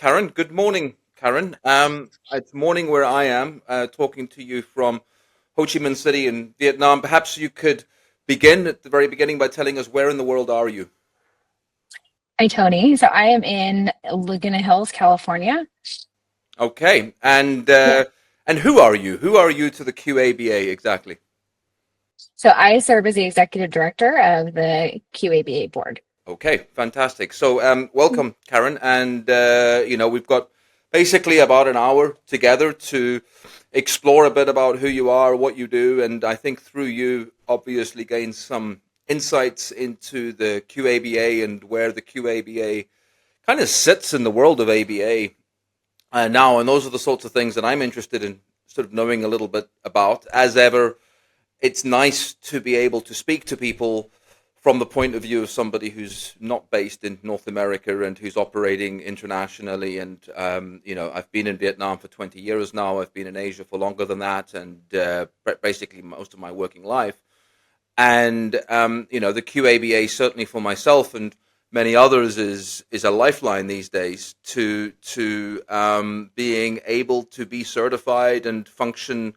Karen. Good morning, Karen. It's morning where I am, talking to you from Ho Chi Minh City in Vietnam. Perhaps you could begin at the very beginning by telling us where in the world are you? Hi, Tony. So I am in Laguna Hills, California. Okay, Yeah. and who are you? Who are you to the QABA exactly? So I serve as the executive director of the QABA board. Okay, fantastic. So, welcome, Karen. And, we've got basically about an hour together to explore a bit about who you are, what you do. And I think through you, obviously, gain some insights into the QABA and where the QABA kind of sits in the world of ABA now. And those are the sorts of things that I'm interested in sort of knowing a little bit about. As ever, it's nice to be able to speak to people from the point of view of somebody who's not based in North America and who's operating internationally. And, I've been in Vietnam for 20 years now. I've been in Asia for longer than that, and basically most of my working life. And, the QABA, certainly for myself and many others, is a lifeline these days to being able to be certified and function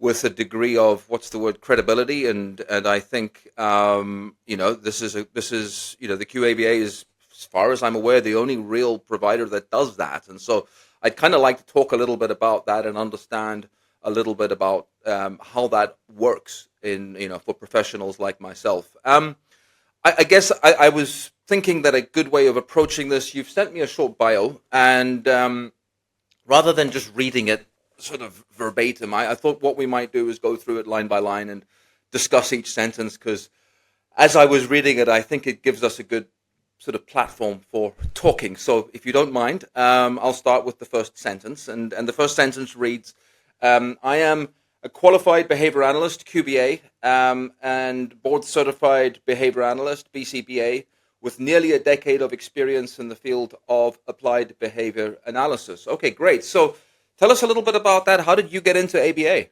with a degree of what's the word, credibility. And I think the QABA is, as far as I'm aware, the only real provider that does that. And so I'd kind of like to talk a little bit about that and understand a little bit about how that works in for professionals like myself. I guess I was thinking that a good way of approaching this, you've sent me a short bio, and rather than just reading it sort of verbatim, I thought what we might do is go through it line by line and discuss each sentence, because as I was reading it, I think it gives us a good sort of platform for talking. So if you don't mind, I'll start with the first sentence. And the first sentence reads, I am a qualified behavior analyst, QBA, and board certified behavior analyst, BCBA, with nearly a decade of experience in the field of applied behavior analysis. Okay, great. So tell us a little bit about that. How did you get into ABA?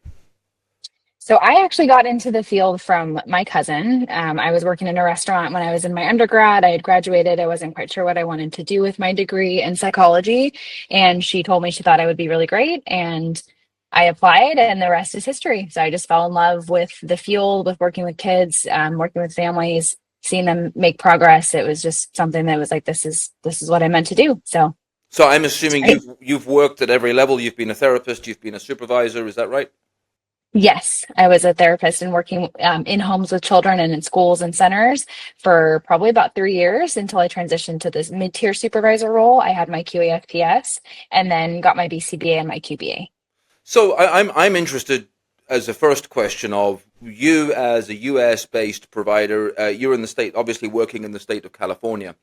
So I actually got into the field from my cousin. I was working in a restaurant when I was in my undergrad. I had graduated. I wasn't quite sure what I wanted to do with my degree in psychology. And she told me she thought I would be really great. And I applied, and the rest is history. So I just fell in love with the field, with working with kids, working with families, seeing them make progress. It was just something that was like, this is what I meant to do. So So I'm it's assuming great. you've worked at every level. You've been a therapist. You've been a supervisor. Is that right? Yes, I was a therapist and working in homes with children and in schools and centers for probably about 3 years until I transitioned to this mid-tier supervisor role. I had my QAFPS and then got my BCBA and my QBA. So I'm interested as a first question of you as a US based provider. You're in the state, obviously working in the state of California.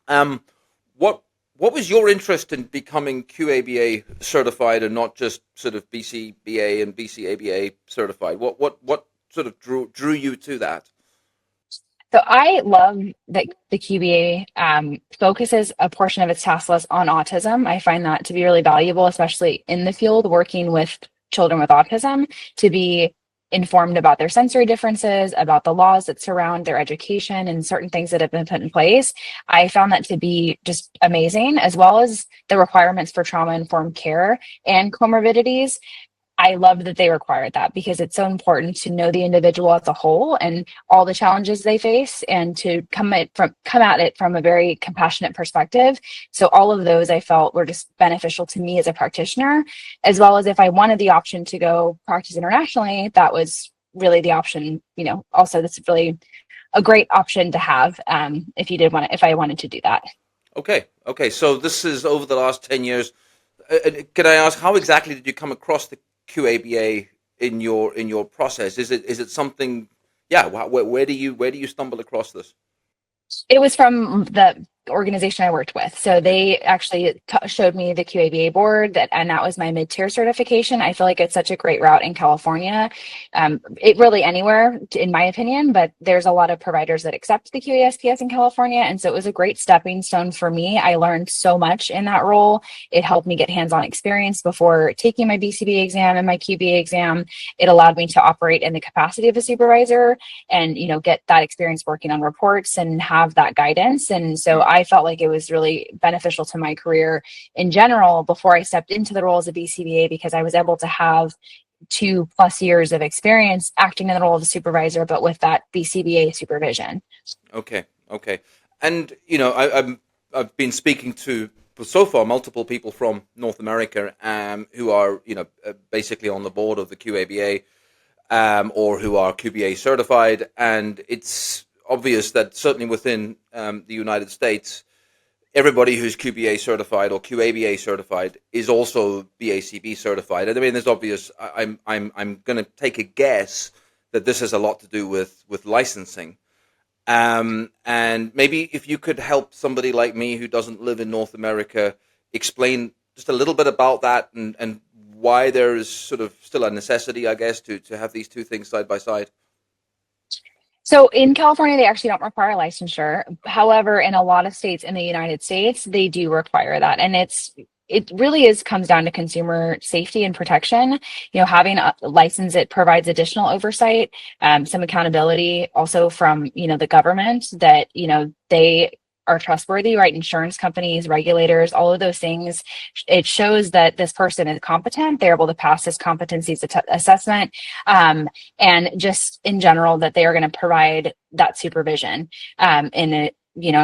Um, what what was your interest in becoming QABA certified and not just sort of BCBA and BCABA certified? What sort of drew you to that? So I love that the QBA focuses a portion of its task list on autism. I find that to be really valuable, especially in the field working with children with autism, to be informed about their sensory differences, about the laws that surround their education and certain things that have been put in place. I found that to be just amazing, as well as the requirements for trauma-informed care and comorbidities. I love that they required that because it's so important to know the individual as a whole and all the challenges they face, and to come at it from a very compassionate perspective. So all of those I felt were just beneficial to me as a practitioner, as well as if I wanted the option to go practice internationally, that was really the option. Also that's really a great option to have, if I wanted to do that. Okay. So this is over the last 10 years. Can I ask how exactly did you come across the QABA in your process? Is it something? Yeah. Where do you stumble across this? It was from the organization I worked with. So they actually showed me the QABA board, and that was my mid-tier certification. I feel like it's such a great route in California. It really anywhere, in my opinion, but there's a lot of providers that accept the QASPS in California. And so it was a great stepping stone for me. I learned so much in that role. It helped me get hands-on experience before taking my BCBA exam and my QBA exam. It allowed me to operate in the capacity of a supervisor and, get that experience working on reports and have that guidance. And so I I felt like it was really beneficial to my career in general before I stepped into the role as a BCBA, because I was able to have 2+ years of experience acting in the role of a supervisor, but with that BCBA supervision. Okay, okay. And I've been speaking to so far multiple people from North America who are basically on the board of the QABA or who are QBA certified, and it's obvious that certainly within the United States, everybody who's QBA certified or QABA certified is also BACB certified. And I mean, there's obvious. I'm going to take a guess that this has a lot to do with licensing. And maybe if you could help somebody like me who doesn't live in North America explain just a little bit about that, and why there is sort of still a necessity, I guess, to have these two things side by side. So in California, they actually don't require licensure. However, in a lot of states in the United States, they do require that. And it really comes down to consumer safety and protection. Having a license, it provides additional oversight, some accountability also from, the government that, they are trustworthy, right? Insurance companies, regulators, all of those things. It shows that this person is competent. They're able to pass this competencies assessment. And just in general, that they are going to provide that supervision in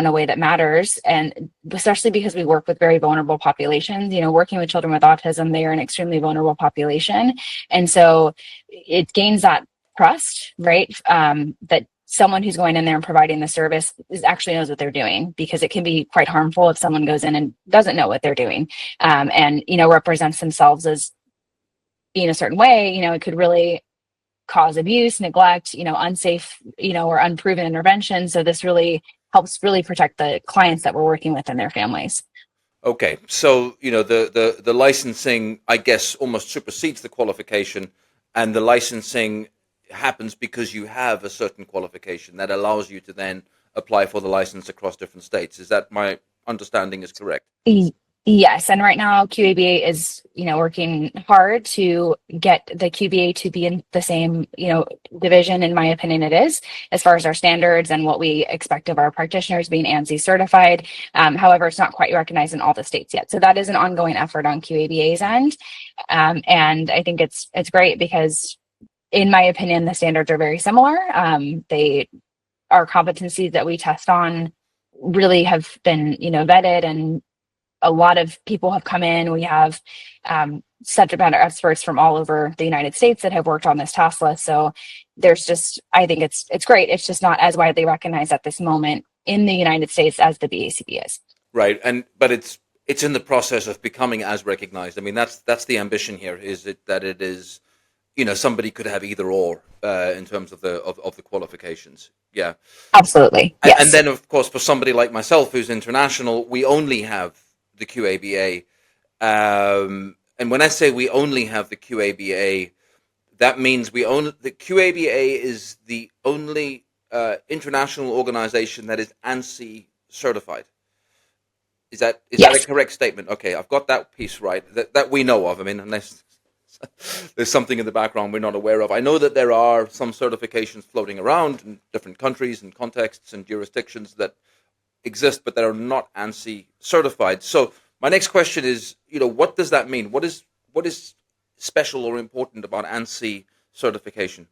a way that matters. And especially because we work with very vulnerable populations, working with children with autism, they are an extremely vulnerable population. And so it gains that trust, right? That someone who's going in there and providing the service actually knows what they're doing, because it can be quite harmful if someone goes in and doesn't know what they're doing, and represents themselves as being a certain way. It could really cause abuse, neglect, unsafe, or unproven intervention. So this really helps really protect the clients that we're working with and their families. Okay, so the licensing, I guess, almost supersedes the qualification, and the licensing happens because you have a certain qualification that allows you to then apply for the license across different states. Is that my understanding is correct? Yes, and right now QABA is, working hard to get the QBA to be in the same, division. In my opinion, it is, as far as our standards and what we expect of our practitioners being ANSI certified. However, it's not quite recognized in all the states yet. So that is an ongoing effort on QABA's end. And I think it's great because, in my opinion, the standards are very similar. They are competencies that we test on really have been, vetted, and a lot of people have come in. We have subject matter experts from all over the United States that have worked on this task list. So I think it's great. It's just not as widely recognized at this moment in the United States as the BACB is. Right, but it's in the process of becoming as recognized. I mean, that's the ambition here. Is it that it is, somebody could have either or in terms of the qualifications. Yeah, absolutely. Yes. And then of course for somebody like myself who's international, we only have the QABA. And when I say we only have the QABA, that means the QABA is the only international organization that is ANSI certified. Is that a correct statement? Okay, I've got that piece right. That we know of. I mean, unless there's something in the background we're not aware of. I know that there are some certifications floating around in different countries and contexts and jurisdictions that exist, but that are not ANSI certified. So my next question is, what does that mean? What is special or important about ANSI certification?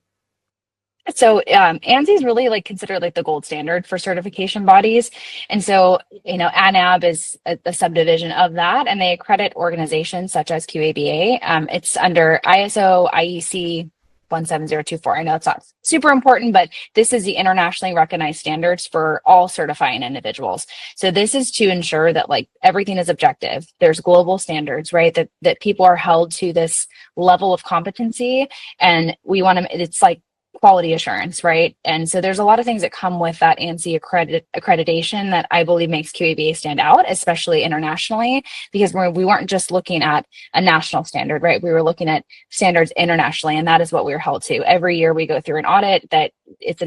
So ANSI is really considered the gold standard for certification bodies. And so, ANAB is a subdivision of that, and they accredit organizations such as QABA. It's under ISO IEC 17024. I know it's not super important, but this is the internationally recognized standards for all certifying individuals. So this is to ensure that everything is objective. There's global standards, right? That people are held to this level of competency, and we want to, it's quality assurance, right? And so there's a lot of things that come with that ANSI accreditation that I believe makes QABA stand out, especially internationally, because we weren't just looking at a national standard, right? We were looking at standards internationally, and that is what we were held to. Every year we go through an audit that it's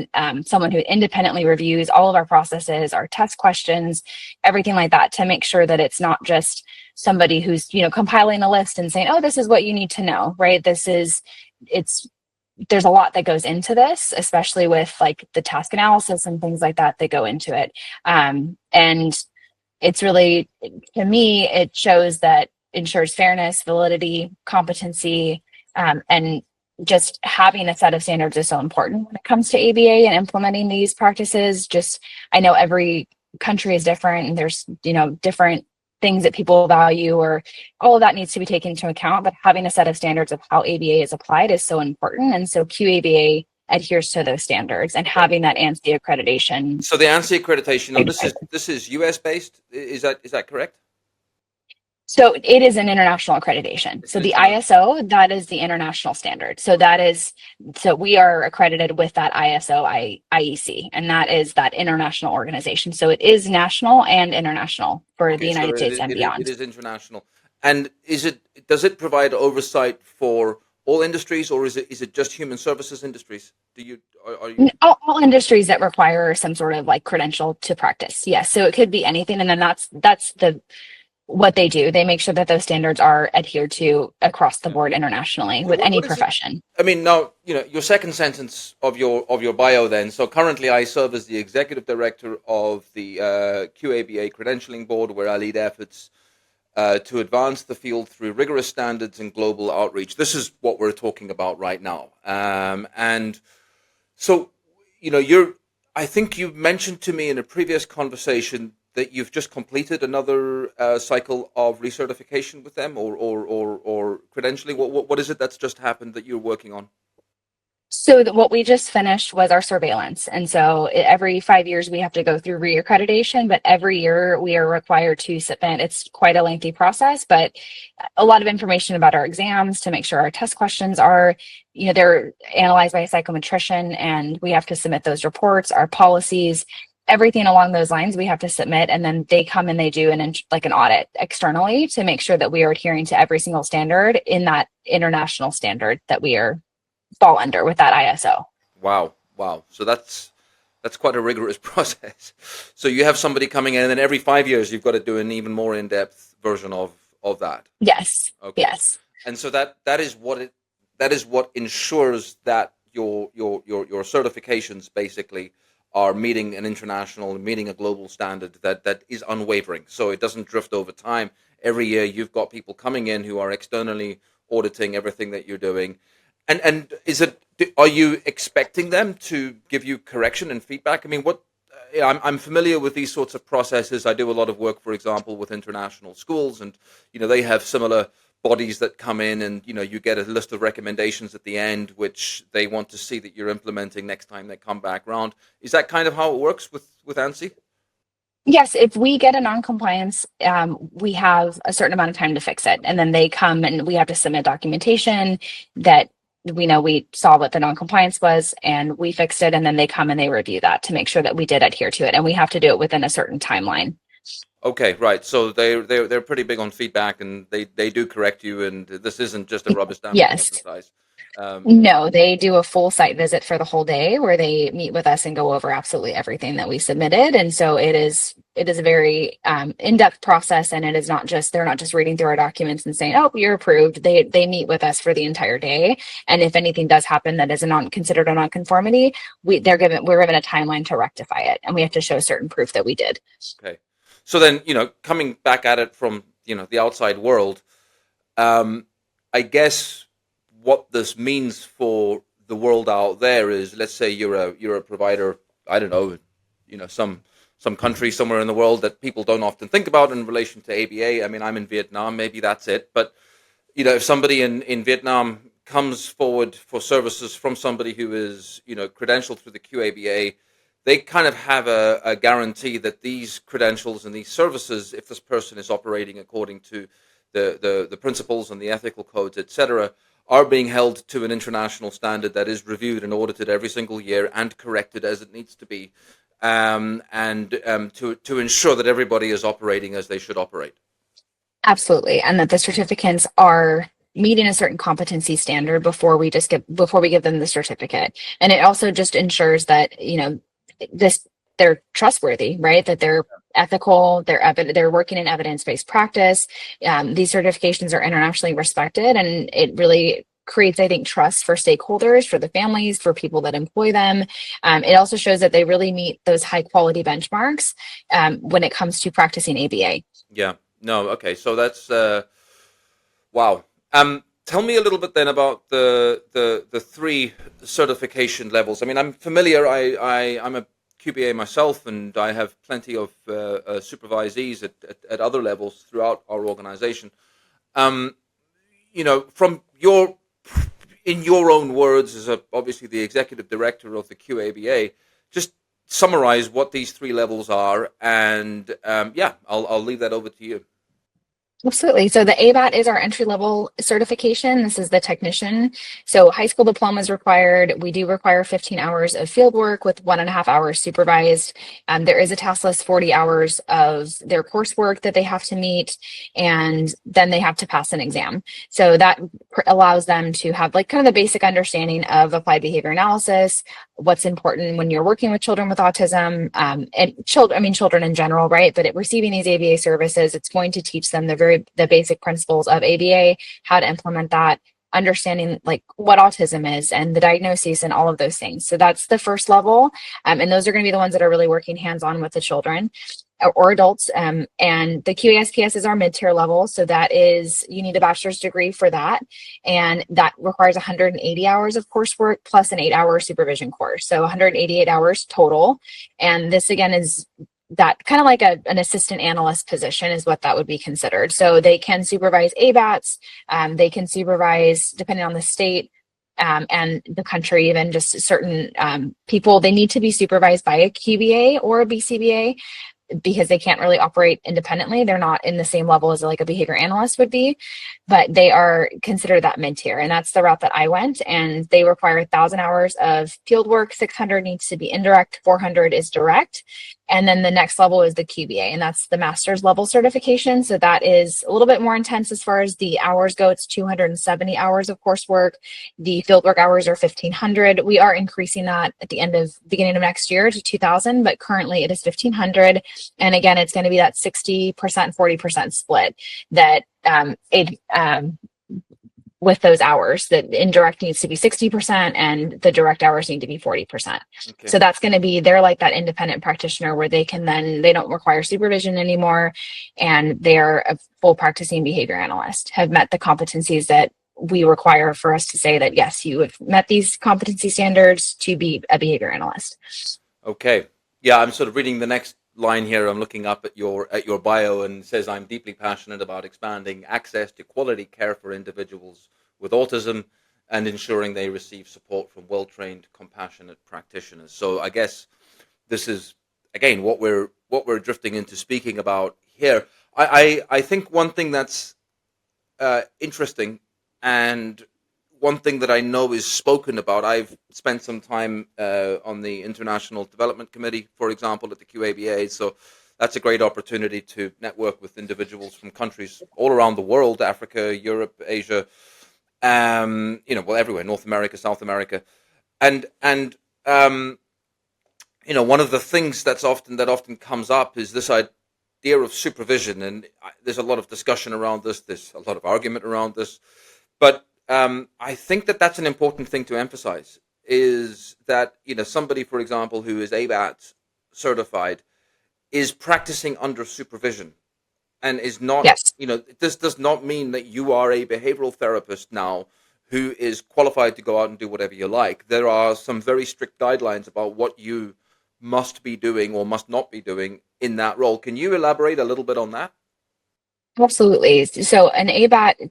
someone who independently reviews all of our processes, our test questions, everything like that, to make sure that it's not just somebody who's, compiling a list and saying, oh, this is what you need to know, right? There's a lot that goes into this, especially with the task analysis and things like that go into it. And it's really, to me, it shows that ensures fairness, validity, competency, and just having a set of standards is so important when it comes to ABA and implementing these practices. Just, I know every country is different and there's, different things that people value, or all of that needs to be taken into account. But having a set of standards of how ABA is applied is so important. And so QABA adheres to those standards, and having that ANSI accreditation. So the ANSI accreditation, this is US based. Is that correct? So it is an international accreditation. It's So an the international. ISO, that is the international standard. So we are accredited with that IEC, and that is that international organization. So it is national and international for the Okay, so United States and it beyond. is international. And does it provide oversight for all industries, or is it just human services industries? Do you are you All industries that require some sort of like credential to practice. Yes. So it could be anything. And then that's the what they do. They make sure that those standards are adhered to across the Yeah. board internationally with any What is it? profession. I mean, now your second sentence of your bio. Then, so currently I serve as the executive director of the QABA Credentialing Board, where I lead efforts to advance the field through rigorous standards and global outreach. This is what we're talking about right now. And so, you're. I think you mentioned to me in a previous conversation that you've just completed another cycle of recertification with them, or credentialing. What is it that's just happened that you're working on? So what we just finished was our surveillance. And so every 5 years we have to go through reaccreditation, but every year we are required to submit. It's quite a lengthy process, but a lot of information about our exams to make sure our test questions are, they're analyzed by a psychometrician, and we have to submit those reports, our policies, everything along those lines we have to submit. And then they come and they do like an audit externally to make sure that we are adhering to every single standard in that international standard that we are fall under with that ISO. Wow, wow. So that's quite a rigorous process. So you have somebody coming in, and then every 5 years you've got to do an even more in-depth version of that. Yes. Okay. Yes. And so that is what ensures that your certifications basically are meeting meeting a global standard that is unwavering. So it doesn't drift over time. Every year you've got people coming in who are externally auditing everything that you're doing. And are you expecting them to give you correction and feedback? I mean, I'm familiar with these sorts of processes. I do a lot of work, for example, with international schools, and they have similar bodies that come in, and you get a list of recommendations at the end, which they want to see that you're implementing next time they come back round. Is that kind of how it works with ANSI? Yes. If we get a non-compliance, we have a certain amount of time to fix it. And then they come and we have to submit documentation that we know we saw what the non-compliance was and we fixed it. And then they come and they review that to make sure that we did adhere to it. And we have to do it within a certain timeline. Okay, right. So they're pretty big on feedback, and they do correct you, and this isn't just a rubber stamping Yes. exercise. Um, No, they do a full site visit for the whole day where they meet with us and go over absolutely everything that we submitted. And so it is a very in-depth process, and it is not just they're not just reading through our documents and saying, "Oh, you're approved." They meet with us for the entire day, and if anything does happen that is considered a nonconformity, we're given a timeline to rectify it, and we have to show certain proof that we did. okay. So then, coming back at it from the outside world, I guess what this means for the world out there is, let's say you're a provider, I don't know, some country somewhere in the world that people don't often think about in relation to ABA. I mean, I'm in Vietnam, maybe that's it. But if somebody in Vietnam comes forward for services from somebody who is credentialed through the QABA, they kind of have a guarantee that these credentials and these services, if this person is operating according to the principles and the ethical codes, etc., are being held to an international standard that is reviewed and audited every single year and corrected as it needs to be, to ensure that everybody is operating as they should operate. Absolutely. And that the certificates are meeting a certain competency standard before we give them the certificate. And it also just ensures that, they're trustworthy, right? That they're ethical, they're working in evidence-based practice. These certifications are internationally respected, and it really creates, I think, trust for stakeholders, for the families, for people that employ them. It also shows that they really meet those high quality benchmarks when it comes to practicing ABA. Yeah. No. Okay. So that's wow. Tell me a little bit then about the three certification levels. I mean, I'm familiar. I'm a QBA myself, and I have plenty of supervisees at other levels throughout our organization. Um, from in your own words, as obviously the executive director of the QABA, just summarize what these three levels are, and yeah, I'll leave that over to you. Absolutely. So the ABAT is our entry level certification. This is the technician. So high school diploma is required. We do require 15 hours of field work with 1.5 hours supervised. There is a task list, 40 hours of their coursework that they have to meet, and then they have to pass an exam. So that allows them to have like kind of the basic understanding of applied behavior analysis, what's important when you're working with children with autism, and children in general, right? But receiving these ABA services, it's going to teach them the basic principles of ABA, how to implement that, understanding like what autism is and the diagnosis and all of those things. So that's the first level. And those are going to be the ones that are really working hands-on with the children or adults. And the QASPS is our mid-tier level. So that is, you need a bachelor's degree for that. And that requires 180 hours of coursework plus an 8-hour supervision course. So 188 hours total. And this again is that kind of like an assistant analyst position is what that would be considered. So they can supervise ABATs, they can supervise, depending on the state and the country, even just certain people, they need to be supervised by a QBA or a BCBA because they can't really operate independently. They're not in the same level as like a behavior analyst would be, but they are considered that mid-tier. And that's the route that I went. And they require 1,000 hours of field work. 600 needs to be indirect, 400 is direct. And then the next level is the QBA, and that's the master's level certification. So that is a little bit more intense as far as the hours go. It's 270 hours of coursework. The fieldwork hours are 1,500. We are increasing that at the beginning of next year to 2,000, but currently it is 1,500. And again, it's going to be that 60%, 40% split that with those hours, that indirect needs to be 60% and the direct hours need to be 40%. Okay. So that's going to be, they're like that independent practitioner where they don't require supervision anymore. And they're a full practicing behavior analyst, have met the competencies that we require for us to say that, yes, you have met these competency standards to be a behavior analyst. Okay. Yeah, I'm sort of reading the next line here. I'm looking up at your bio, and it says, I'm deeply passionate about expanding access to quality care for individuals with autism and ensuring they receive support from well-trained, compassionate practitioners. So I guess this is, again, what we're drifting into speaking about here. I think one thing that's interesting, and one thing that I know is spoken about, I've spent some time on the International Development Committee, for example, at the QABA, so that's a great opportunity to network with individuals from countries all around the world, Africa, Europe, Asia, everywhere, North America, South America. And one of the things that often comes up is this idea of supervision, and there's a lot of discussion around this, there's a lot of argument around this, but I think that's an important thing to emphasize, is that, somebody, for example, who is ABAT certified is practicing under supervision and is not, yes. This does not mean that you are a behavioral therapist now who is qualified to go out and do whatever you like. There are some very strict guidelines about what you must be doing or must not be doing in that role. Can you elaborate a little bit on that? Absolutely. So an ABAT,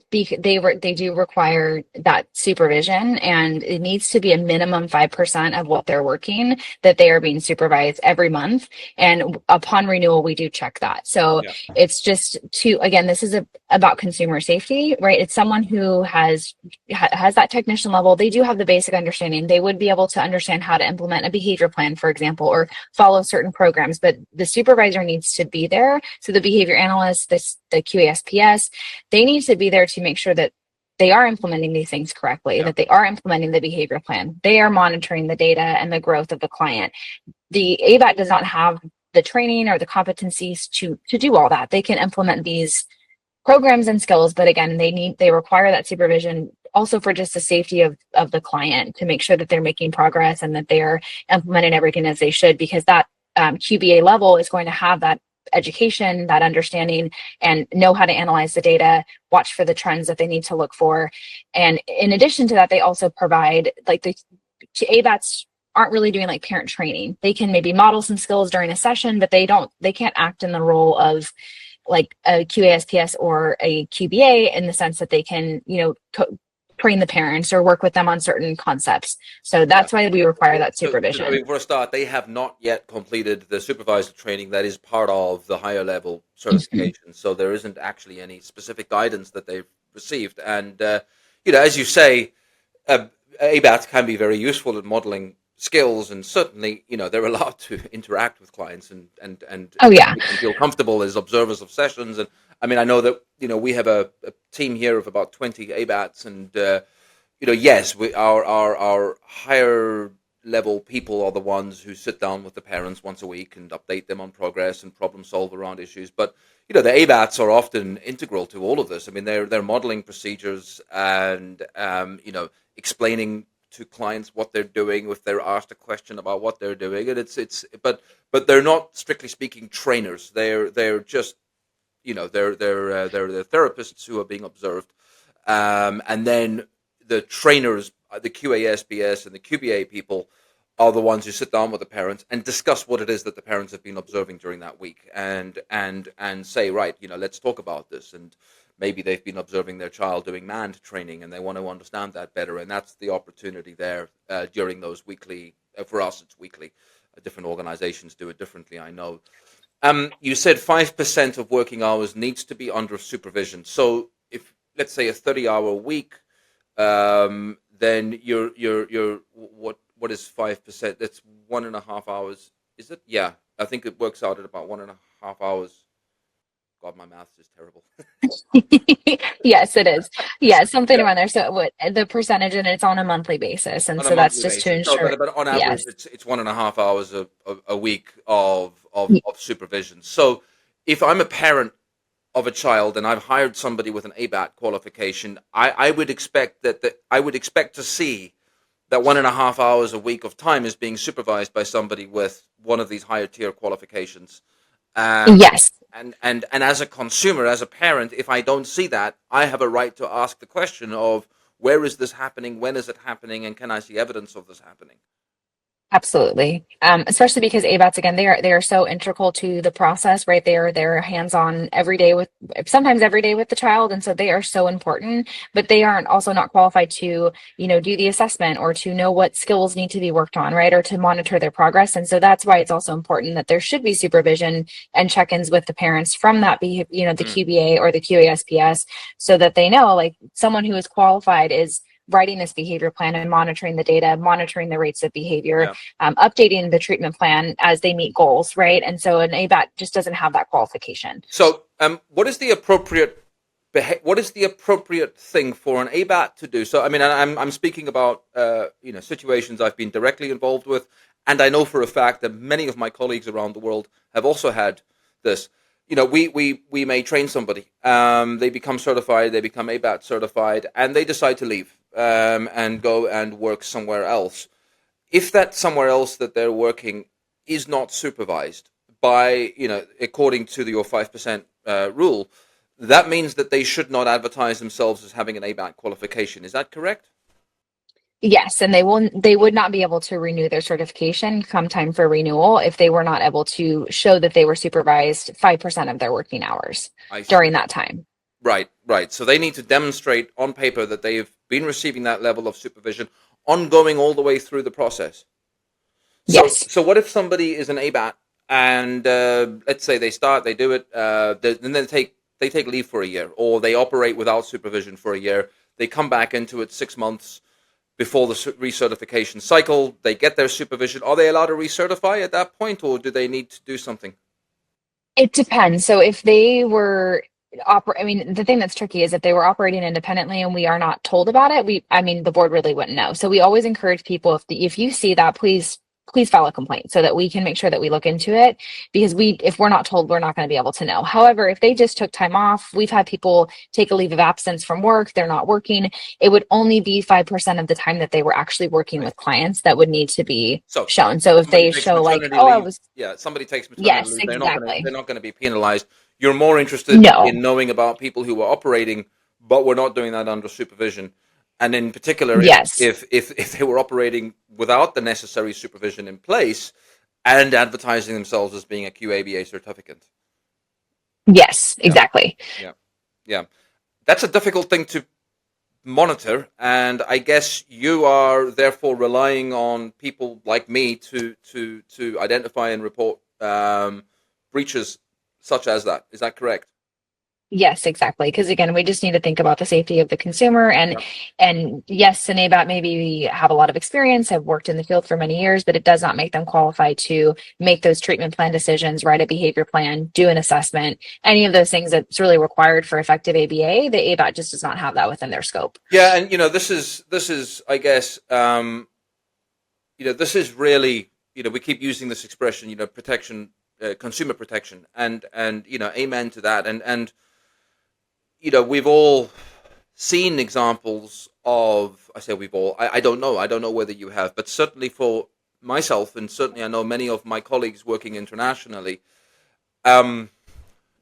they do require that supervision, and it needs to be a minimum 5% of what they're working that they are being supervised every month. And upon renewal, we do check that. So It's just again, this is about consumer safety, right? It's someone who has that technician level. They do have the basic understanding. They would be able to understand how to implement a behavior plan, for example, or follow certain programs, but the supervisor needs to be there. So the behavior analyst, the QASPS, they need to be there to make sure that they are implementing these things correctly, that they are implementing the behavior plan. They are monitoring the data and the growth of the client. The ABAT does not have the training or the competencies to do all that. They can implement these programs and skills, but again, they require that supervision also for just the safety of the client, to make sure that they're making progress and that they're implementing everything as they should, because that QBA level is going to have that education, that understanding, and know how to analyze the data, watch for the trends that they need to look for. And in addition to that, they also provide, like, the ABATs aren't really doing like parent training. They can maybe model some skills during a session, but they can't act in the role of like a QASPS or a QBA, in the sense that they can, train the parents or work with them on certain concepts. So Yeah. that's why we require that So, I supervision. mean, for a start, they have not yet completed the supervisor training that is part of the higher level Mhm. certification. So there isn't actually any specific guidance that they've received. And, as you say, uh, ABATs can be very useful at modeling skills, and certainly, they're allowed to interact with clients and Oh yeah. make them feel comfortable as observers of sessions. And I mean, I know that we have a team here of about 20 ABATs, and yes, our higher level people are the ones who sit down with the parents once a week and update them on progress and problem solve around issues. But the ABATs are often integral to all of this. I mean, they're modeling procedures and explaining to clients what they're doing if they're asked a question about what they're doing. And but they're not, strictly speaking, trainers. They're just they're the therapists who are being observed, and then the trainers, the QASBS and the QBA people, are the ones who sit down with the parents and discuss what it is that the parents have been observing during that week, and say, right, let's talk about this. And maybe they've been observing their child doing manned training, and they want to understand that better. And that's the opportunity there during those weekly. For us, it's weekly. Different organizations do it differently, I know. You said 5% of working hours needs to be under supervision. So if, let's say, a 30-hour week, then you're what is 5%? That's 1.5 hours. Is it? Yeah, I think it works out at about 1.5 hours. God, my math is terrible. Yes, it is. Yeah, something around there. So what the percentage, and it's on a monthly basis. And On a so that's monthly just to basis. No, ensure, but on average, yes. it's 1.5 hours a week of supervision. So if I'm a parent of a child and I've hired somebody with an ABAT qualification, I would expect that I would expect to see that 1.5 hours a week of time is being supervised by somebody with one of these higher tier qualifications. Um, Yes. and as a consumer, as a parent, if I don't see that, I have a right to ask the question of, where is this happening? When is it happening? And can I see evidence of this happening? Absolutely. Especially because ABATs, again, they are so integral to the process, right? They're hands on every day with, sometimes every day with the child, and so they are so important. But they aren't also not qualified to do the assessment or to know what skills need to be worked on, right? Or to monitor their progress. And so that's why it's also important that there should be supervision and check-ins with the parents from that, the Mm, QBA or the QASPS, so that they know, like, someone who is qualified is writing this behavior plan and monitoring the data, monitoring the rates of behavior, yeah. updating the treatment plan as they meet goals, right? And so an ABAT just doesn't have that qualification. So, what is the appropriate thing for an ABAT to do? So, I mean, I'm speaking about situations I've been directly involved with, and I know for a fact that many of my colleagues around the world have also had this. We may train somebody, they become certified, they become ABAT certified, and they decide to leave and go and work somewhere else. If that somewhere else that they're working is not supervised by, according to your 5% rule, that means that they should not advertise themselves as having an ABAT qualification. Is that correct? Yes, and they would not be able to renew their certification come time for renewal if they were not able to show that they were supervised 5% of their working hours I see. during that time. Right, right. So they need to demonstrate on paper that they've been receiving that level of supervision, ongoing all the way through the process. So, Yes. so what if somebody is an ABAT and let's say they start, they do it, and then they take leave for a year, or they operate without supervision for a year. They come back into it 6 months before the recertification cycle. They get their supervision. Are they allowed to recertify at that point, or do they need to do something? It depends. So if they were I mean, the thing that's tricky is if they were operating independently and we are not told about it, I mean, the board really wouldn't know. So we always encourage people, if you see that, please please file a complaint so that we can make sure that we look into it, because if we're not told, we're not going to be able to know. However, if they just took time off, we've had people take a leave of absence from work, they're not working, it would only be 5% of the time that they were actually working Right. with clients that would need to be So shown. So if somebody they takes show like, maternity oh, I leave. was, Yeah, somebody takes maternity yes, leave. exactly. They're not going to be penalized. You're more interested No, in knowing about people who are operating, but we're not doing that under supervision. And in particular, yes, if they were operating without the necessary supervision in place and advertising themselves as being a QABA certificate. yes, Yeah, exactly. yeah, yeah. That's a difficult thing to monitor, and I guess you are therefore relying on people like me to identify and report breaches such as that. Is that correct? Yes, exactly. Because again, we just need to think about the safety of the consumer. Yeah. And yes, an ABAT maybe have a lot of experience, have worked in the field for many years, but it does not make them qualified to make those treatment plan decisions, write a behavior plan, do an assessment, any of those things that's really required for effective ABA. The ABAT just does not have that within their scope. Yeah, and this is I guess this is really we keep using this expression protection, consumer protection, and amen to that, and we've all seen examples of, I say we've all, I don't know whether you have, but certainly for myself, and certainly I know many of my colleagues working internationally, um,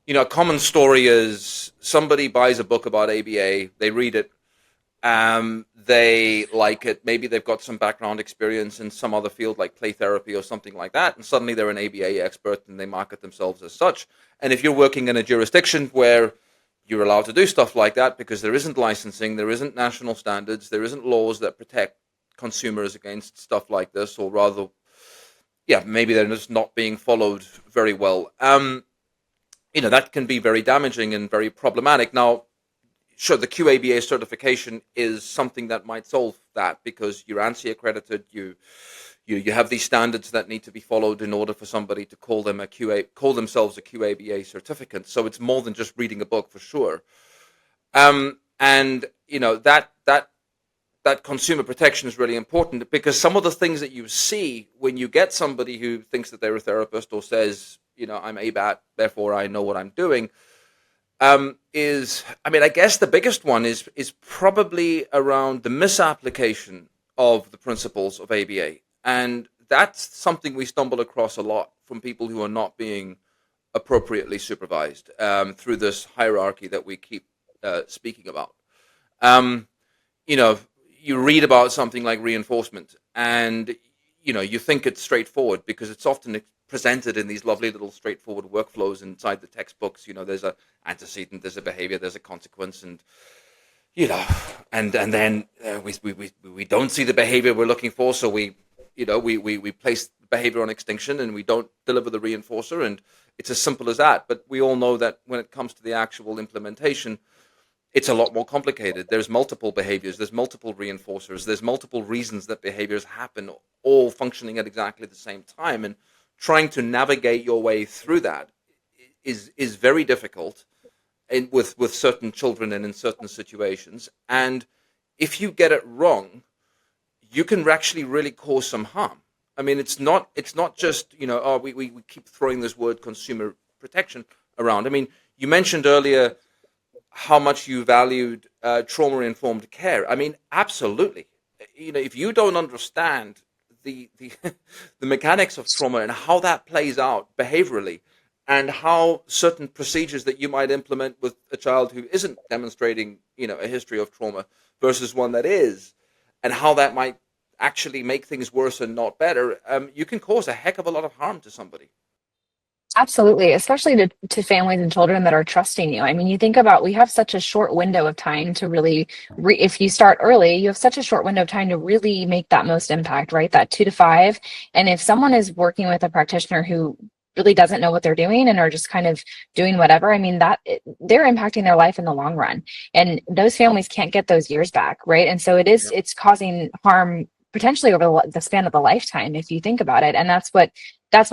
a common story is somebody buys a book about ABA, they read it, they like it, maybe they've got some background experience in some other field like play therapy or something like that, and suddenly they're an ABA expert and they market themselves as such. And if you're working in a jurisdiction where you're allowed to do stuff like that because there isn't licensing, there isn't national standards, there isn't laws that protect consumers against stuff like this, or rather, yeah, maybe they're just not being followed very well. That can be very damaging and very problematic. Now, sure, the QABA certification is something that might solve that because you're ANSI accredited, you have these standards that need to be followed in order for somebody to call themselves a QABA certificate. So it's more than just reading a book for sure. And that consumer protection is really important because some of the things that you see when you get somebody who thinks that they're a therapist or says, I'm ABAT, therefore I know what I'm doing, I guess the biggest one is probably around the misapplication of the principles of ABA. And that's something we stumble across a lot from people who are not being appropriately supervised through this hierarchy that we keep speaking about. Um, you read about something like reinforcement and, you think it's straightforward because it's often presented in these lovely little straightforward workflows inside the textbooks. There's an antecedent, there's a behavior, there's a consequence, and and then we don't see the behavior we're looking for, so we place behavior on extinction and we don't deliver the reinforcer, and it's as simple as that. But we all know that when it comes to the actual implementation, it's a lot more complicated. There's multiple behaviors, there's multiple reinforcers, there's multiple reasons that behaviors happen, all functioning at exactly the same time, and trying to navigate your way through that is very difficult with certain children and in certain situations. And if you get it wrong, you can actually really cause some harm. I mean, it's not just, we keep throwing this word consumer protection around. I mean, you mentioned earlier how much you valued trauma-informed care. I mean, absolutely. If you don't understand the the mechanics of trauma and how that plays out behaviorally, and how certain procedures that you might implement with a child who isn't demonstrating, a history of trauma versus one that is, and how that might actually make things worse and not better, you can cause a heck of a lot of harm to somebody. Absolutely, especially to families and children that are trusting you. I mean, you think about, we have such a short window of time to really, if you start early, you have such a short window of time to really make that most impact, right? That 2 to 5. And if someone is working with a practitioner who really doesn't know what they're doing and are just kind of doing whatever, I mean, they're impacting their life in the long run. And those families can't get those years back, right? And so Yep. it's causing harm potentially over the span of a lifetime, if you think about it. And that's why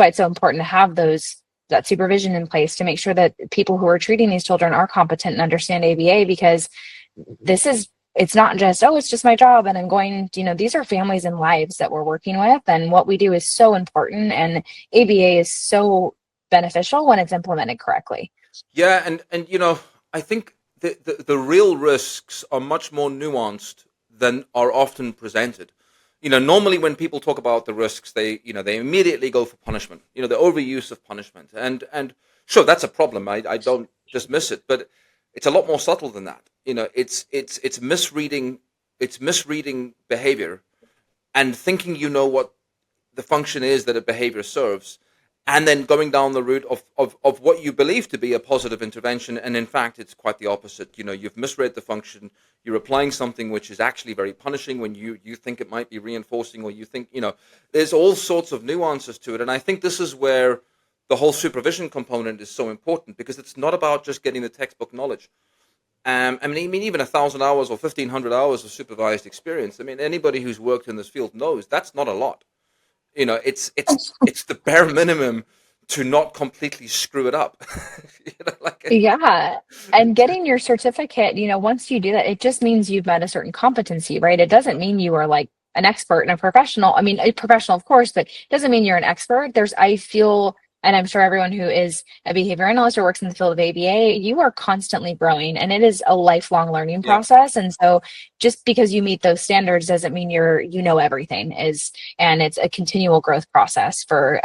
it's so important to have that supervision in place to make sure that people who are treating these children are competent and understand ABA, because this is it's not just, oh, it's just my job and I'm going, these are families and lives that we're working with. And what we do is so important. And ABA is so beneficial when it's implemented correctly. Yeah, and I think the real risks are much more nuanced than are often presented. Normally when people talk about the risks, they immediately go for punishment. The overuse of punishment, and sure, that's a problem. I don't dismiss it, but it's a lot more subtle than that. It's misreading behavior and thinking what the function is that a behavior serves, and then going down the route of what you believe to be a positive intervention, and in fact it's quite the opposite. You've misread the function, you're applying something which is actually very punishing when you think it might be reinforcing, or you think, there's all sorts of nuances to it. And I think this is where the whole supervision component is so important, because it's not about just getting the textbook knowledge. Even 1,000 hours or 1,500 hours of supervised experience. Anybody who's worked in this field knows that's not a lot. It's the bare minimum to not completely screw it up. Yeah. And getting your certificate, once you do that, it just means you've met a certain competency, right? It doesn't mean you are like an expert and a professional. I mean, a professional, of course, but it doesn't mean you're an expert. I feel, and I'm sure everyone who is a behavior analyst or works in the field of ABA, you are constantly growing, and it is a lifelong learning Yeah, process. And so just because you meet those standards doesn't mean you know everything and it's a continual growth process for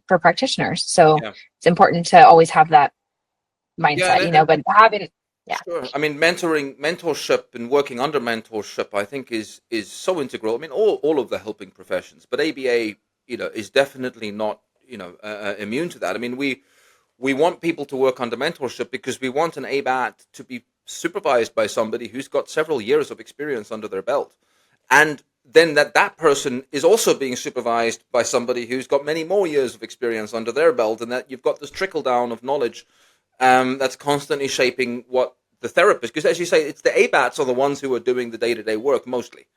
practitioners. So yeah, it's important to always have that yeah. mindset, And but having, yeah. sure. Mentorship, and working under mentorship, I think is so integral. All of the helping professions, but ABA, is definitely not, immune to that. We want people to work under mentorship because we want an ABAT to be supervised by somebody who's got several years of experience under their belt, and then that person is also being supervised by somebody who's got many more years of experience under their belt, and that you've got this trickle down of knowledge that's constantly shaping what the therapist, because as you say, it's the ABATs are the ones who are doing the day-to-day work mostly.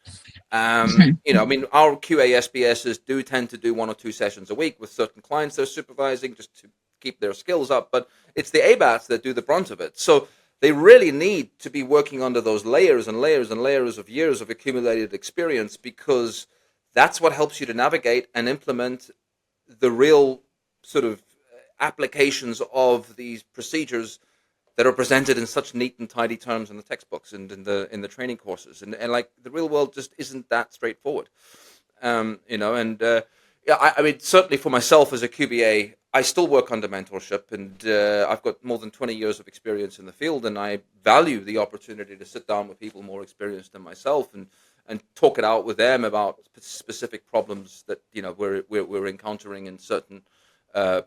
Our QASPSs do tend to do 1 or 2 sessions a week with certain clients they're supervising just to keep their skills up, but it's the ABATs that do the brunt of it. So they really need to be working under those layers and layers and layers of years of accumulated experience, because that's what helps you to navigate and implement the real sort of applications of these procedures that are presented in such neat and tidy terms in the textbooks and in the training courses, and like the real world just isn't that straightforward. Yeah, certainly for myself as a QBA, I still work under mentorship, and I've got more than 20 years of experience in the field, and I value the opportunity to sit down with people more experienced than myself and talk it out with them about specific problems that we're encountering in certain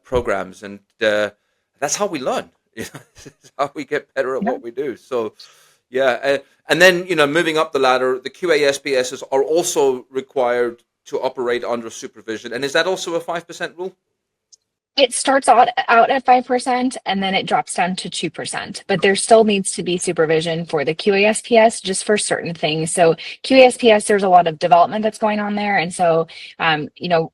programs, and that's how we learn. This is how we get better at Yeah. what we do. So, yeah, and then moving up the ladder, the QASPSs are also required to operate under supervision. And is that also a 5% rule? It starts out at 5% and then it drops down to 2%, but there still needs to be supervision for the QASPS just for certain things. So QASPS, there's a lot of development that's going on there. And so,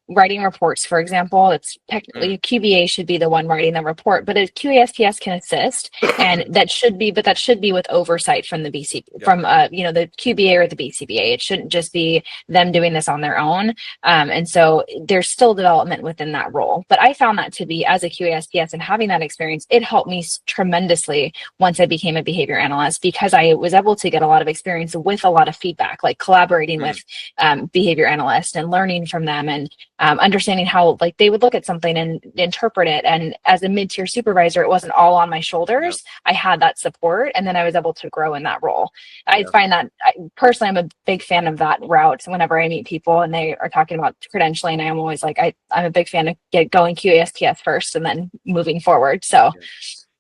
writing reports, for example, it's technically QBA should be the one writing the report, but a QASPS can assist, and that should be with oversight from the Yeah, from the QBA or the BCBA. It shouldn't just be them doing this on their own. And so there's still development within that role. But I found that to be, as a QASPS and having that experience, it helped me tremendously once I became a behavior analyst, because I was able to get a lot of experience with a lot of feedback, like collaborating with behavior analysts and learning from them, and understanding how like they would look at something and interpret it. And as a mid-tier supervisor, it wasn't all on my yeah, shoulders. I had that support, and then I was able to grow in that role. I yeah. find that personally, I'm a big fan of that route. So whenever I meet people and they are talking about credentialing, I'm always like, I'm a big fan of going QASPS first and then moving forward. So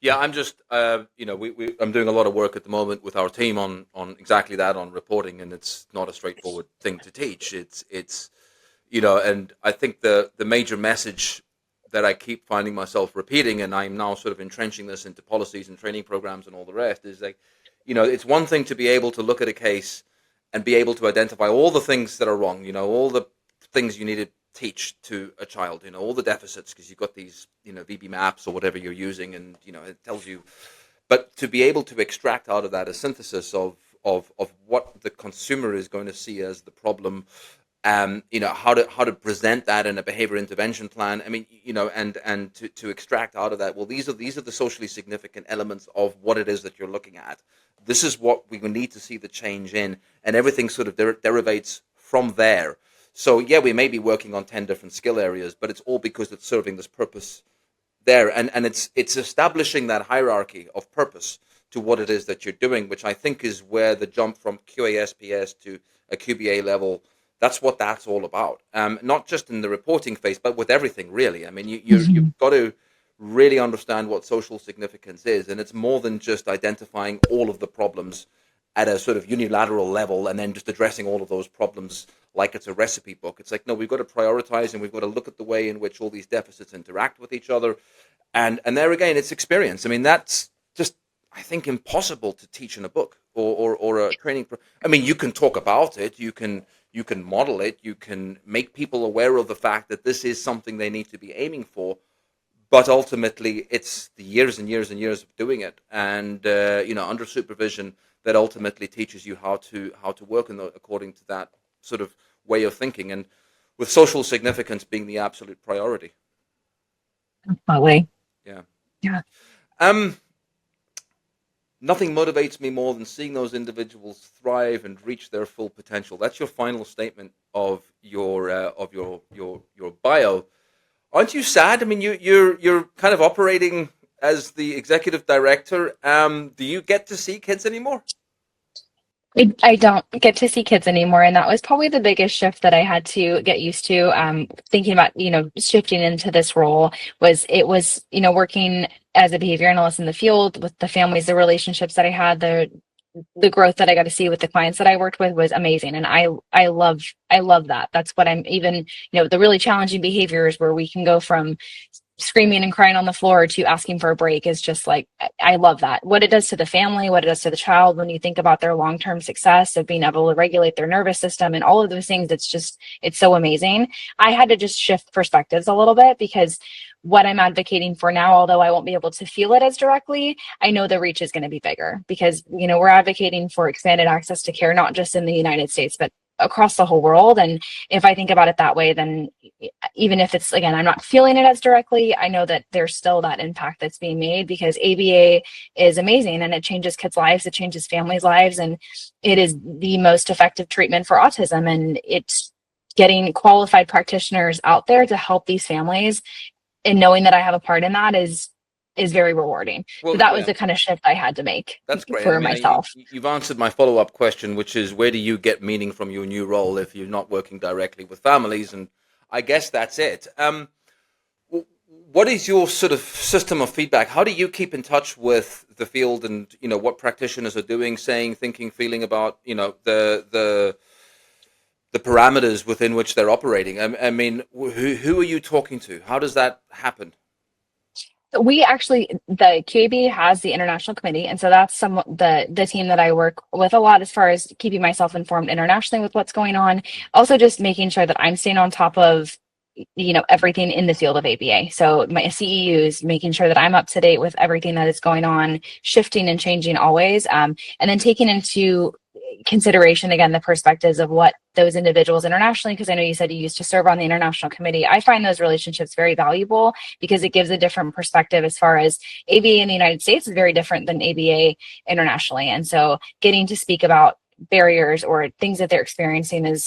Yeah, I'm just, I'm doing a lot of work at the moment with our team on exactly that, on reporting, and it's not a straightforward thing to teach. And I think the major message that I keep finding myself repeating, and I'm now sort of entrenching this into policies and training programs and all the rest, is like, it's one thing to be able to look at a case and be able to identify all the things that are wrong, all the things you need to teach to a child, all the deficits, because you've got these, VB maps or whatever you're using, and, it tells you. But to be able to extract out of that a synthesis of what the consumer is going to see as the problem, how to present that in a behavior intervention plan. I mean, and to extract out of that, well, these are the socially significant elements of what it is that you're looking at. This is what we need to see the change in, and everything sort of derivates from there. So yeah, we may be working on 10 different skill areas, but it's all because it's serving this purpose there, and it's establishing that hierarchy of purpose to what it is that you're doing, which I think is where the jump from QASPS to a QBA level, that's what that's all about. Not just in the reporting phase, but with everything really. I mean, you've got to really understand what social significance is, and it's more than just identifying all of the problems at a sort of unilateral level and then just addressing all of those problems like it's a recipe book. It's like, no, we've got to prioritize, and we've got to look at the way in which all these deficits interact with each other. And there again, it's experience. I mean, that's just, I think, impossible to teach in a book or a training. I mean, you can talk about it, you can model it, you can make people aware of the fact that this is something they need to be aiming for. But ultimately, it's the years and years and years of doing it, and under supervision, that ultimately teaches you how to work according to that sort of way of thinking, and with social significance being the absolute priority. Definitely. Yeah. Yeah. Nothing motivates me more than seeing those individuals thrive and reach their full potential. That's your final statement of your bio. Aren't you sad? I mean, you're kind of operating as the executive director. Do you get to see kids anymore? I don't get to see kids anymore, and that was probably the biggest shift that I had to get used to. Thinking about, shifting into this role was working as a behavior analyst in the field with the families, the relationships that I had, the growth that I got to see with the clients that I worked with was amazing, and I love that. That's what I'm even, the really challenging behaviors where we can go from screaming and crying on the floor to asking for a break is just like, I love that. What it does to the family, what it does to the child, when you think about their long-term success of being able to regulate their nervous system and all of those things, it's so amazing. I had to just shift perspectives a little bit, because what I'm advocating for now, although I won't be able to feel it as directly, I know the reach is going to be bigger, because, we're advocating for expanded access to care, not just in the United States, but across the whole world. And if I think about it that way, then even if it's, again, I'm not feeling it as directly, I know that there's still that impact that's being made, because ABA is amazing and it changes kids' lives, it changes families' lives, and it is the most effective treatment for autism. And it's getting qualified practitioners out there to help these families, and knowing that I have a part in that is very rewarding. So Well, that was yeah, the kind of shift I had to make that's great. And I for mean, myself. you've answered my follow-up question, which is, where do you get meaning from your new role if you're not working directly with families? And I guess that's it. What is your sort of system of feedback? How do you keep in touch with the field, and what practitioners are doing, saying, thinking, feeling about the parameters within which they're operating? I mean, who are you talking to? How does that happen? We actually, the QAB has the international committee, and so that's the team that I work with a lot, as far as keeping myself informed internationally with what's going on. Also, just making sure that I'm staying on top of everything in the field of ABA. So my CEUs, making sure that I'm up to date with everything that is going on, shifting and changing always, and then taking into consideration, again, the perspectives of what those individuals internationally, because I know you said you used to serve on the international committee. I find those relationships very valuable, because it gives a different perspective, as far as ABA in the United States is very different than ABA internationally. And so getting to speak about barriers or things that they're experiencing it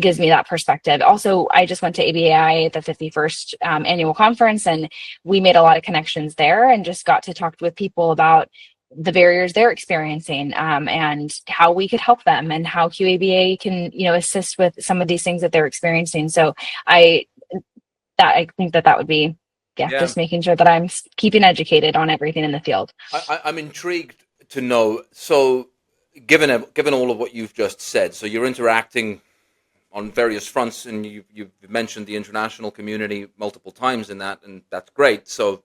gives me that perspective. Also, I just went to ABAI at the 51st annual conference, and we made a lot of connections there, and just got to talk with people about the barriers they're experiencing, and how we could help them, and how QABA can, assist with some of these things that they're experiencing. So I think that would be, yeah, Yeah, just making sure that I'm keeping educated on everything in the field. I'm intrigued to know. So, given all of what you've just said, so you're interacting on various fronts, and you've mentioned the international community multiple times in that, and that's great. So,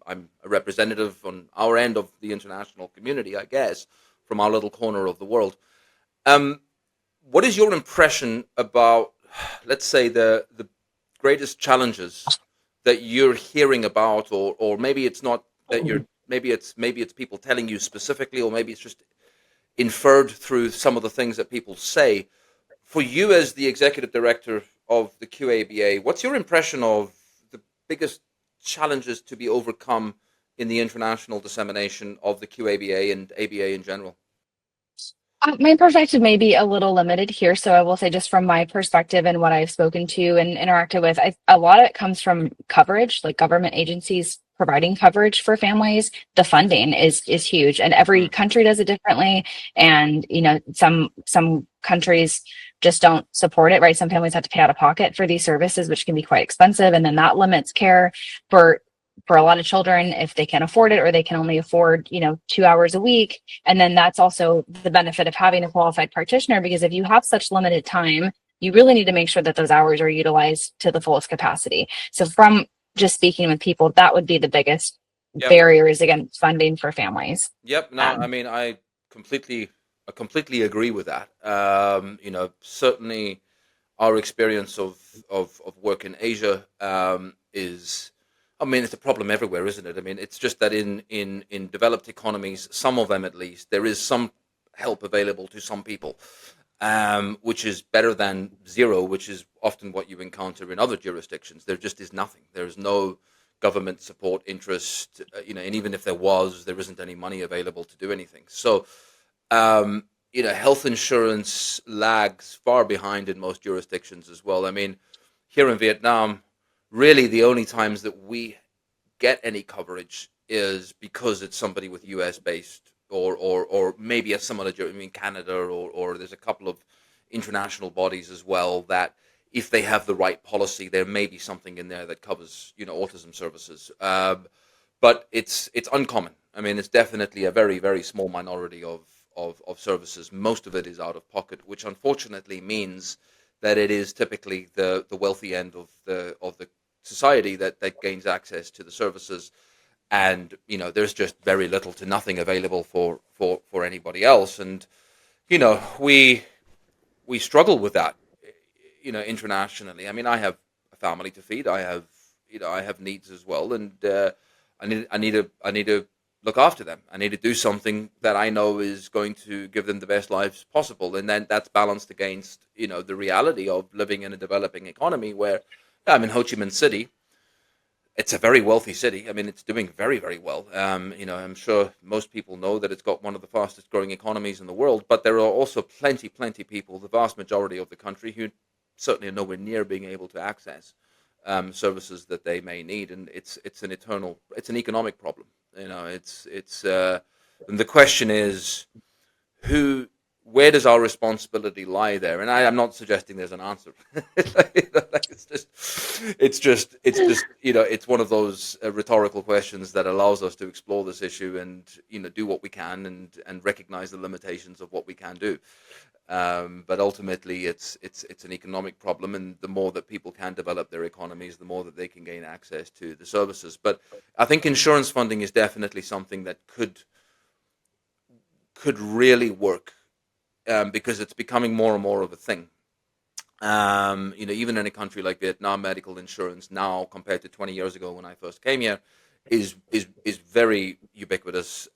I'm a representative on our end of the international community, I guess, from our little corner of the world. Um, what is your impression about, let's say, the greatest challenges that you're hearing about, or maybe it's not that you're, maybe it's people telling you specifically, or maybe it's just inferred through some of the things that people say. For you as the executive director of the QABA, what's your impression of the biggest challenges to be overcome in the international dissemination of the QABA and ABA in general? My perspective may be a little limited here, so I will say just from my perspective and what I've spoken to and interacted with, a lot of it comes from coverage, like government agencies providing coverage for families. The funding is huge, and every Mm, country does it differently. And some countries just don't support it, right? Some families have to pay out of pocket for these services, which can be quite expensive, and then that limits care for for a lot of children if they can't afford it or they can only afford 2 hours a week. And then that's also the benefit of having a qualified practitioner, because if you have such limited time, you really need to make sure that those hours are utilized to the fullest capacity. So from just speaking with people, that would be the biggest yep. barrier is, again, funding for families. Yep. No, I Um, mean, completely, I completely agree with that. Certainly our experience of work in Asia is, I mean, it's a problem everywhere, isn't it? I mean, it's just that in developed economies, some of them at least, there is some help available to some people, which is better than zero, which is often what you encounter in other jurisdictions. There just is nothing. There's no government support interest, and even if there was, there isn't any money available to do anything. So, um, health insurance lags far behind in most jurisdictions as well. I mean, here in Vietnam, really the only times that we get any coverage is because it's somebody with US based or maybe a some other, I mean, Canada or there's a couple of international bodies as well that if they have the right policy, there may be something in there that covers, autism services. But it's uncommon. I mean, it's definitely a very, very small minority of services. Most of it is out of pocket, which unfortunately means that it is typically the wealthy end of the society that gains access to the services, and there's just very little to nothing available for anybody else, and we struggle with that, internationally. I mean, I have a family to feed. I have needs as well, and I need to look after them. I need to do something that I know is going to give them the best lives possible, and then that's balanced against the reality of living in a developing economy where I'm in Ho Chi Minh City. It's a very wealthy city. I mean, it's doing very, very well. I'm sure most people know that it's got one of the fastest growing economies in the world, but there are also plenty people, the vast majority of the country, who certainly are nowhere near being able to access services that they may need, and it's an economic problem. And the question is, who where does our responsibility lie there? And I'm not suggesting there's an answer. It's one of those rhetorical questions that allows us to explore this issue and do what we can and recognize the limitations of what we can do. But ultimately, it's an economic problem, and the more that people can develop their economies, the more that they can gain access to the services. But I think insurance funding is definitely something that could really work, because it's becoming more and more of a thing. Even in a country like Vietnam, medical insurance now compared to 20 years ago when I first came here is very ubiquitous.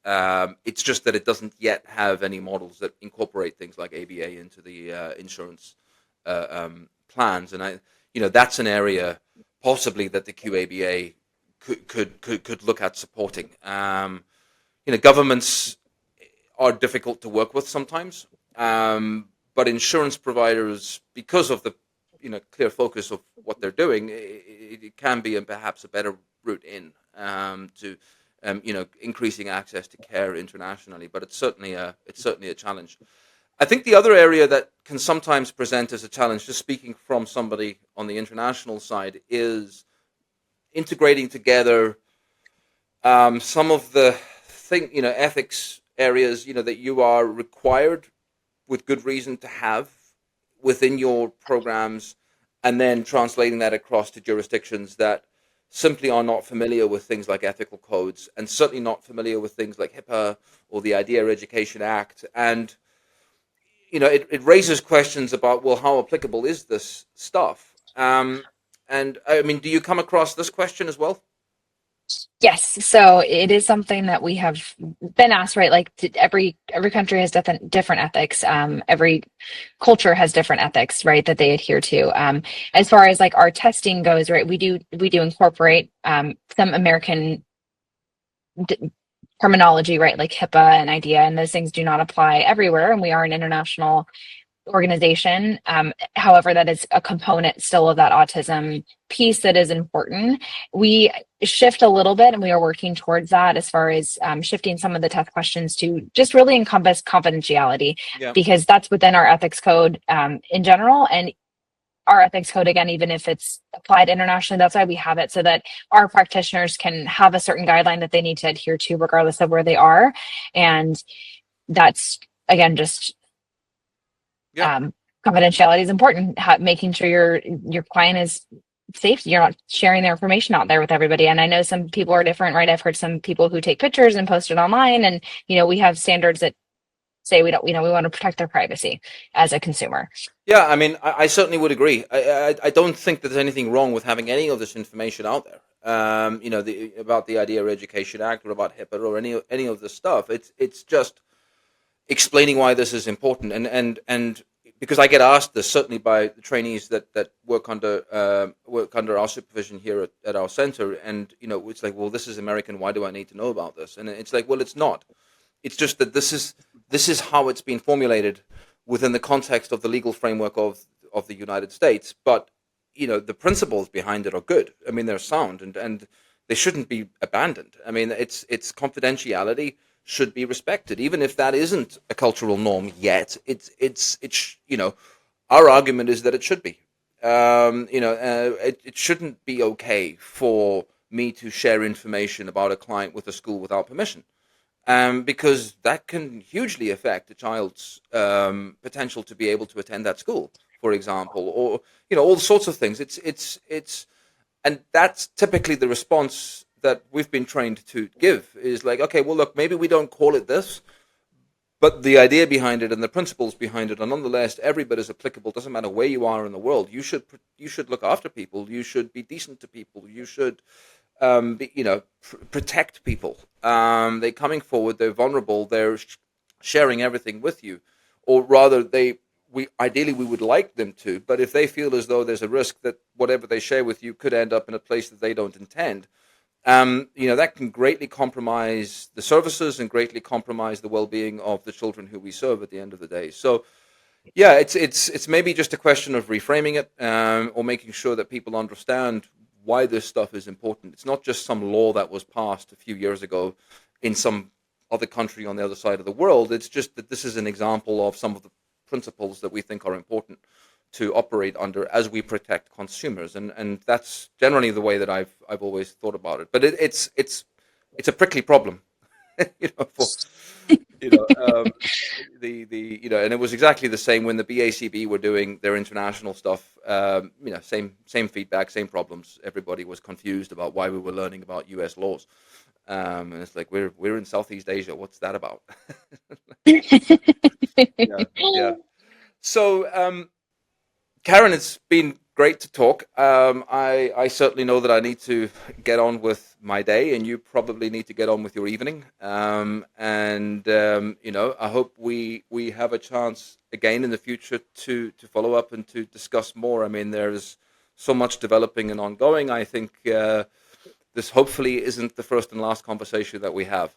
It's just that it doesn't yet have any models that incorporate things like ABA into the insurance plans, and that's an area possibly that the QABA could look at supporting. Governments are difficult to work with sometimes. But insurance providers, because of the clear focus of what they're doing, it can be perhaps a better route in, to increasing access to care internationally. But it's certainly a challenge. I think the other area that can sometimes present as a challenge, just speaking from somebody on the international side, is integrating together some of the ethics areas that you are required with good reason to have within your programs, and then translating that across to jurisdictions that simply are not familiar with things like ethical codes, and certainly not familiar with things like HIPAA or the Idea Education Act. And it raises questions about, well, how applicable is this stuff? And I mean, do you come across this question as well? Yes, so it is something that we have been asked, right? Like every country has different ethics. Every culture has different ethics, right, that they adhere to. As far as like our testing goes, right, we do incorporate some American terminology, right, like HIPAA and IDEA, and those things do not apply everywhere. And we are an international organization. However, that is a component still of that autism piece that is important. We shift a little bit, and we are working towards that as far as shifting some of the test questions to just really encompass confidentiality, Yeah. because that's within our ethics code in general. And our ethics code, again, even if it's applied internationally, that's why we have it, so that our practitioners can have a certain guideline that they need to adhere to regardless of where they are. And that's, again, just Yeah. um, confidentiality is important. Making sure your client is safe. You're not sharing their information out there with everybody. And I know some people are different, right? I've heard some people who take pictures and post it online, and we have standards that say we don't. We want to protect their privacy as a consumer. Yeah, I mean, I certainly would agree. I don't think that there's anything wrong with having any of this information out there. About the Idea Education Act or about HIPAA or any of this stuff. It's just explaining why this is important, and because I get asked this certainly by the trainees that work under our supervision here at our center, and it's like, well, this is American. Why do I need to know about this? And it's like, well, it's not. It's just that this is how it's been formulated within the context of the legal framework of the United States. But the principles behind it are good. I mean, they're sound, and they shouldn't be abandoned. I mean, it's confidentiality should be respected, even if that isn't a cultural norm yet. Our argument is that it should be. It shouldn't be okay for me to share information about a client with a school without permission, because that can hugely affect a child's potential to be able to attend that school, for example, or all sorts of things. And that's typically the response that we've been trained to give, is like, okay, well, look, maybe we don't call it this, but the idea behind it and the principles behind it are nonetheless every bit as applicable. Doesn't matter where you are in the world. You should look after people. You should be decent to people. You should protect people. They're coming forward. They're vulnerable. They're sharing everything with you, or rather, we would like them to. But if they feel as though there's a risk that whatever they share with you could end up in a place that they don't intend, that can greatly compromise the services and greatly compromise the well-being of the children who we serve at the end of the day. So, yeah, it's maybe just a question of reframing it, or making sure that people understand why this stuff is important. It's not just some law that was passed a few years ago in some other country on the other side of the world. It's just that this is an example of some of the principles that we think are important to operate under as we protect consumers, and that's generally the way that I've always thought about it. But it's a prickly problem, for you know and it was exactly the same when the BACB were doing their international stuff. Same feedback, same problems. Everybody was confused about why we were learning about U.S. laws, and it's like, we're in Southeast Asia. What's that about? Yeah, yeah. So, Karen, it's been great to talk. I certainly know that I need to get on with my day, and you probably need to get on with your evening. I hope we have a chance again in the future to follow up and to discuss more. I mean, there's so much developing and ongoing. I think this hopefully isn't the first and last conversation that we have.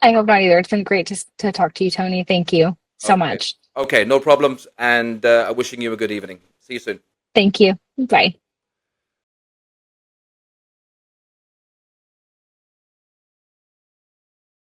I hope not either. It's been great to talk to you, Tony. Thank you so Okay. much. Okay, no problems. And wishing you a good evening. See you soon. Thank you. Bye.